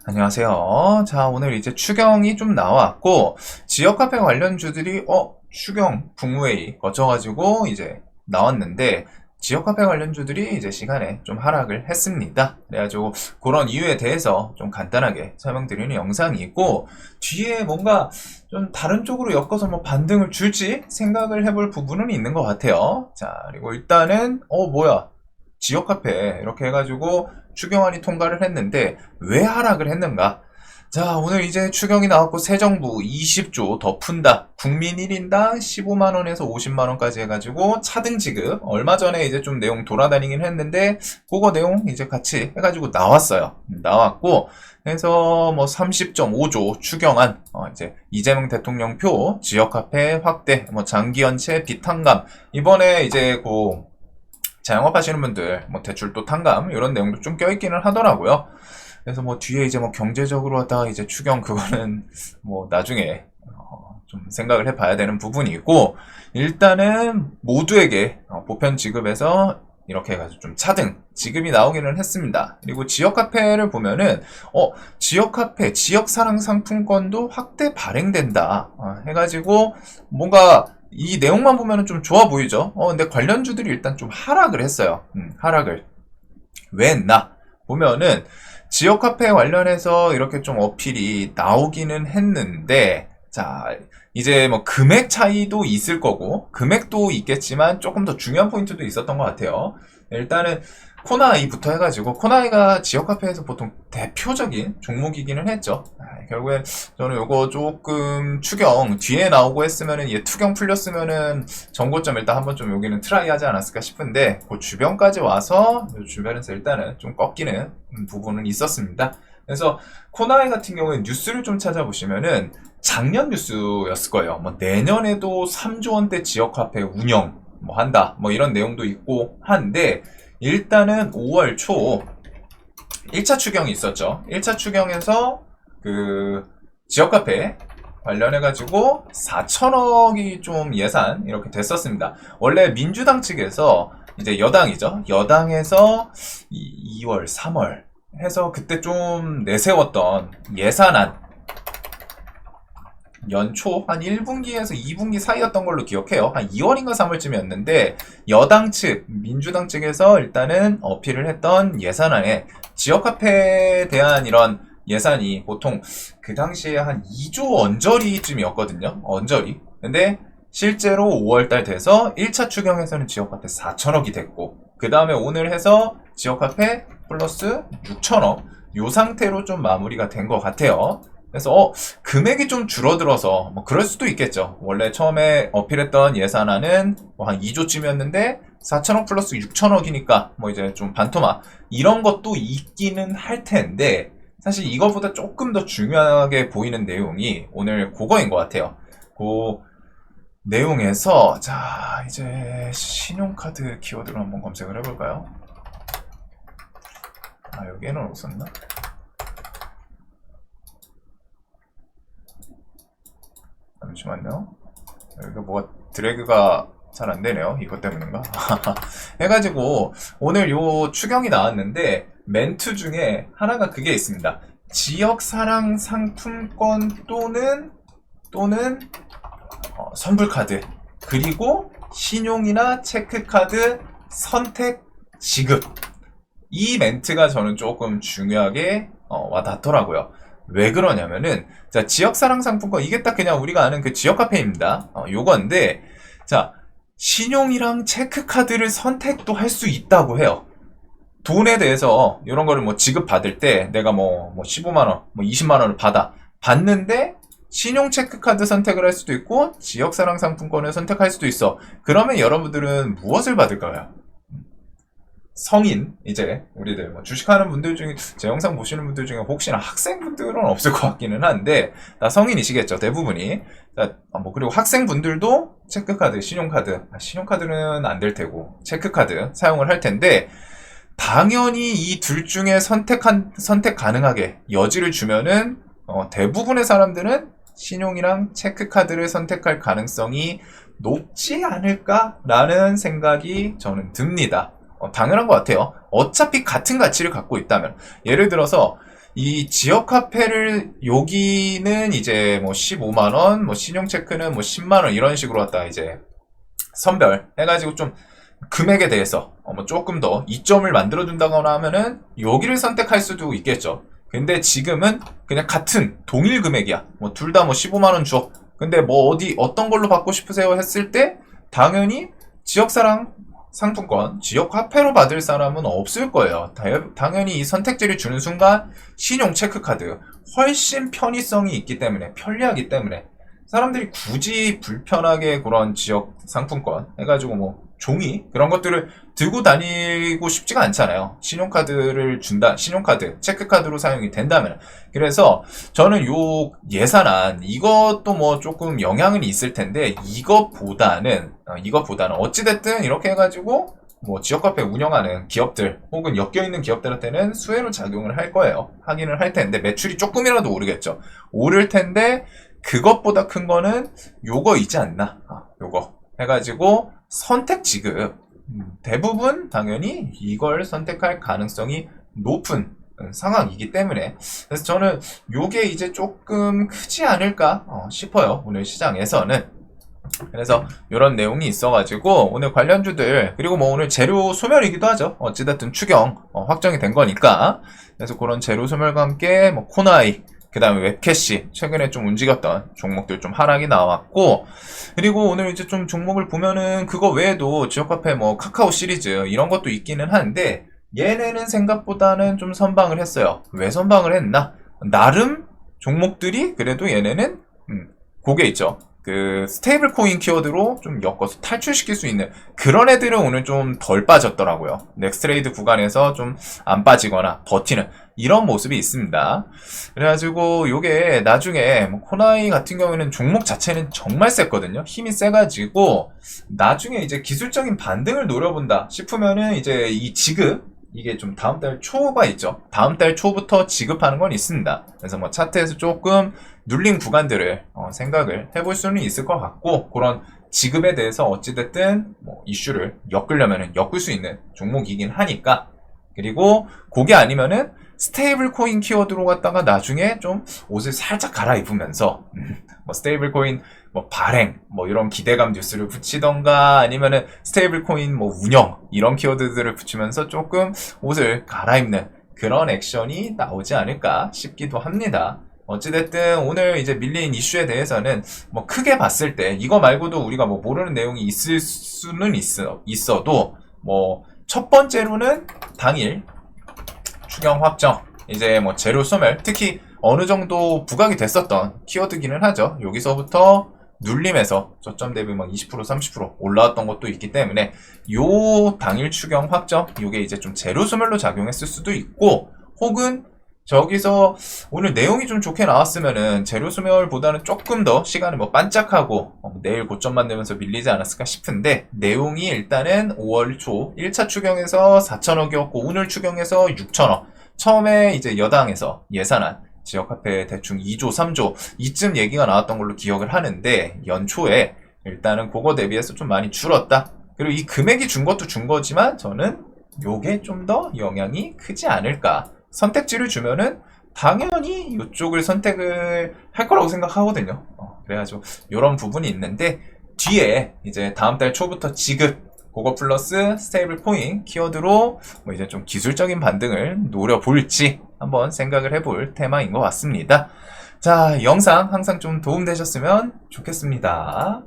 안녕하세요. 자, 오늘 이제 추경이 좀 나왔고, 지역 카페 관련주들이, 추경 국무회의 거쳐가지고 이제 나왔는데, 지역 카페 관련주들이 이제 시간에 좀 하락을 했습니다. 그래가지고, 그런 이유에 대해서 좀 간단하게 설명드리는 영상이 있고, 뒤에 뭔가 좀 다른 쪽으로 엮어서 뭐 반등을 줄지 생각을 해볼 부분은 있는 것 같아요. 자, 그리고 일단은, 뭐야. 지역 카페 이렇게 해가지고 추경안이 통과를 했는데 왜 하락을 했는가? 자, 오늘 이제 추경이 나왔고 새 정부 20조 더 푼다. 국민 1인당 15만원에서 50만원까지 해가지고 차등 지급. 얼마 전에 이제 좀 내용 돌아다니긴 했는데 그거 내용 이제 같이 해가지고 나왔어요. 나왔고 그래서 뭐 30.5조 추경안 이제 이재명 대통령 표 지역 카페 확대 뭐 장기 연체 비탄감 이번에 이제 자영업 하시는 분들, 뭐 대출도 탕감, 이런 내용도 좀 껴있기는 하더라고요. 그래서 뭐 뒤에 이제 뭐 경제적으로 하다 이제 추경 그거는 뭐 나중에 좀 생각을 해봐야 되는 부분이 있고, 일단은 모두에게 보편 지급에서 이렇게 해가지고 좀 차등 지급이 나오기는 했습니다. 그리고 지역 카페를 보면은 지역 카페 지역 사랑 상품권도 확대 발행된다 해가지고 뭔가 이 내용만 보면은 좀 좋아 보이죠? 근데 관련주들이 일단 좀 하락을 했어요. 하락을. 왜 했나? 보면은, 지역 카페 관련해서 이렇게 좀 어필이 나오기는 했는데, 자, 이제 뭐 금액 차이도 있을 거고, 금액도 있겠지만 조금 더 중요한 포인트도 있었던 것 같아요. 일단은, 코나이부터 해가지고, 코나이가 지역 카페에서 보통 대표적인 종목이기는 했죠. 결국엔 저는 요거 조금 추경 뒤에 나오고 했으면은 얘 투경 풀렸으면은 정고점 일단 한번 좀 여기는 트라이 하지 않았을까 싶은데 그 주변까지 와서 주변에서 일단은 좀 꺾이는 부분은 있었습니다. 그래서 코나이 같은 경우에 뉴스를 좀 찾아보시면은 작년 뉴스였을 거예요. 뭐 내년에도 3조 원대 지역 카페 운영 뭐 한다 뭐 이런 내용도 있고 한데 일단은 5월 초 1차 추경이 있었죠. 1차 추경에서 지역 카페 관련해가지고 4천억이 좀 예산 이렇게 됐었습니다. 원래 민주당 측에서 이제 여당이죠. 여당에서 2월, 3월 해서 그때 좀 내세웠던 예산안 연초 한 1분기에서 2분기 사이였던 걸로 기억해요. 한 2월인가 3월쯤이었는데 여당 측, 민주당 측에서 일단은 어필을 했던 예산안에 지역 카페에 대한 이런 예산이 보통 그 당시에 한 2조 언저리쯤이었거든요. 언저리. 근데 실제로 5월달 돼서 1차 추경에서는 지역 카페 4천억이 됐고 그 다음에 오늘 해서 지역 카페 플러스 6천억 요 상태로 좀 마무리가 된 것 같아요. 그래서 금액이 좀 줄어들어서 뭐 그럴 수도 있겠죠. 원래 처음에 어필했던 예산안은 뭐 한 2조쯤이었는데 4천억 플러스 6천억이니까 뭐 이제 좀 반토막 이런 것도 있기는 할 텐데 사실 이거보다 조금 더 중요하게 보이는 내용이 오늘 그거인 것 같아요. 그 내용에서 자 이제 신용카드 키워드로 한번 검색을 해볼까요? 여기에는 없었나? 잠시만요. 여기가 뭐가 드래그가 잘 안 되네요. 이것 때문인가? 해가지고 오늘 요 추경이 나왔는데 멘트 중에 하나가 그게 있습니다. 지역 사랑 상품권 또는 선불카드 그리고 신용이나 체크카드 선택 지급 이 멘트가 저는 조금 중요하게 와닿더라고요. 왜 그러냐면은 자 지역사랑 상품권 이게 딱 그냥 우리가 아는 그 지역 카페입니다. 요건데 자 신용이랑 체크카드를 선택도 할 수 있다고 해요. 돈에 대해서 이런 거를 뭐 지급받을 때 내가 뭐 15만원 뭐 20만원을 받는데 신용 체크카드 선택을 할 수도 있고 지역사랑 상품권을 선택할 수도 있어. 그러면 여러분들은 무엇을 받을까요? 성인 이제 우리들 뭐 주식하는 분들 중에 제 영상 보시는 분들 중에 혹시나 학생분들은 없을 것 같기는 한데 다 성인이시겠죠 대부분이. 뭐 그리고 학생분들도 체크카드 신용카드는 안 될 테고 체크카드 사용을 할 텐데 당연히 이 둘 중에 선택 가능하게 여지를 주면은 대부분의 사람들은 신용이랑 체크카드를 선택할 가능성이 높지 않을까라는 생각이 저는 듭니다. 당연한 것 같아요. 어차피 같은 가치를 갖고 있다면 예를 들어서 이 지역 카페를 여기는 이제 뭐 15만원, 뭐 신용 체크는 뭐 10만원 이런 식으로 갖다 이제 선별 해가지고 좀 금액에 대해서 뭐 조금 더 이점을 만들어 준다거나 하면은 여기를 선택할 수도 있겠죠. 근데 지금은 그냥 같은 동일 금액이야. 뭐 둘 다 뭐 15만원 줘. 근데 뭐 어떤 걸로 받고 싶으세요 했을 때 당연히 지역사랑 상품권, 지역 화폐로 받을 사람은 없을 거예요. 당연히 이 선택지를 주는 순간 신용 체크카드 훨씬 편의성이 있기 때문에, 편리하기 때문에 사람들이 굳이 불편하게 그런 지역 상품권 해가지고 뭐 종이 그런 것들을 들고 다니고 싶지가 않잖아요. 신용카드, 체크카드로 사용이 된다면. 그래서 저는 요 예산안 이것도 뭐 조금 영향은 있을 텐데 이것보다는 어찌됐든 이렇게 해가지고 뭐 지역카페 운영하는 기업들 혹은 엮여있는 기업들한테는 수혜로 작용을 할 거예요. 하기는 할 텐데 매출이 조금이라도 오르겠죠. 오를 텐데 그것보다 큰 거는 요거 있지 않나. 요거 해가지고 선택 지급. 대부분 당연히 이걸 선택할 가능성이 높은 상황이기 때문에 그래서 저는 요게 이제 조금 크지 않을까 싶어요. 오늘 시장에서는. 그래서 이런 내용이 있어가지고 오늘 관련주들 그리고 뭐 오늘 재료 소멸이기도 하죠. 어찌됐든 추경 확정이 된 거니까. 그래서 그런 재료 소멸과 함께 뭐 코나이 그 다음에 웹캐시 최근에 좀 움직였던 종목들 좀 하락이 나왔고 그리고 오늘 이제 좀 종목을 보면은 그거 외에도 지역카페 뭐 카카오 시리즈 이런 것도 있기는 한데 얘네는 생각보다는 좀 선방을 했어요. 왜 선방을 했나? 나름 종목들이 그래도 얘네는 그게 있죠. 그 스테이블 코인 키워드로 좀 엮어서 탈출시킬 수 있는 그런 애들은 오늘 좀 덜 빠졌더라고요. 넥스트레이드 구간에서 좀 안 빠지거나 버티는 이런 모습이 있습니다. 그래가지고 요게 나중에 뭐 코나이 같은 경우에는 종목 자체는 정말 셌거든요. 힘이 세가지고 나중에 이제 기술적인 반등을 노려본다 싶으면은 이제 이 지급 이게 좀 다음 달 초가 있죠. 다음 달 초부터 지급하는 건 있습니다. 그래서 뭐 차트에서 조금 눌린 구간들을 생각을 해볼 수는 있을 것 같고 그런 지급에 대해서 어찌됐든 뭐 이슈를 엮으려면은 엮을 수 있는 종목이긴 하니까 그리고 그게 아니면은 스테이블 코인 키워드로 갖다가 나중에 좀 옷을 살짝 갈아입으면서 뭐 스테이블 코인 뭐 발행 뭐 이런 기대감 뉴스를 붙이던가 아니면은 스테이블 코인 뭐 운영 이런 키워드들을 붙이면서 조금 옷을 갈아입는 그런 액션이 나오지 않을까 싶기도 합니다. 어찌됐든 오늘 이제 밀린 이슈에 대해서는 뭐 크게 봤을 때 이거 말고도 우리가 뭐 모르는 내용이 있을 수는 있어도 뭐 첫 번째로는 당일 추경 확정 이제 뭐 재료 소멸 특히 어느 정도 부각이 됐었던 키워드기는 하죠. 여기서부터 눌림에서 저점 대비 막 20% 30% 올라왔던 것도 있기 때문에 요 당일 추경 확정 요게 이제 좀 재료 소멸로 작용했을 수도 있고 혹은 저기서 오늘 내용이 좀 좋게 나왔으면은 재료 소멸보다는 조금 더 시간을 뭐 반짝하고 내일 고점 만들면서 밀리지 않았을까 싶은데 내용이 일단은 5월 초 1차 추경에서 4천억이었고 오늘 추경에서 6천억 처음에 이제 여당에서 예산안 지역화폐 대충 2조 3조 이쯤 얘기가 나왔던 걸로 기억을 하는데 연초에 일단은 그거 대비해서 좀 많이 줄었다. 그리고 이 금액이 준 것도 준 거지만 저는 요게 좀 더 영향이 크지 않을까. 선택지를 주면은 당연히 이쪽을 선택을 할 거라고 생각하거든요. 그래가지고 이런 부분이 있는데 뒤에 이제 다음 달 초부터 지급 그거 플러스 스테이블 코인 키워드로 뭐 이제 좀 기술적인 반등을 노려볼지 한번 생각을 해볼 테마인 것 같습니다. 자, 영상 항상 좀 도움되셨으면 좋겠습니다.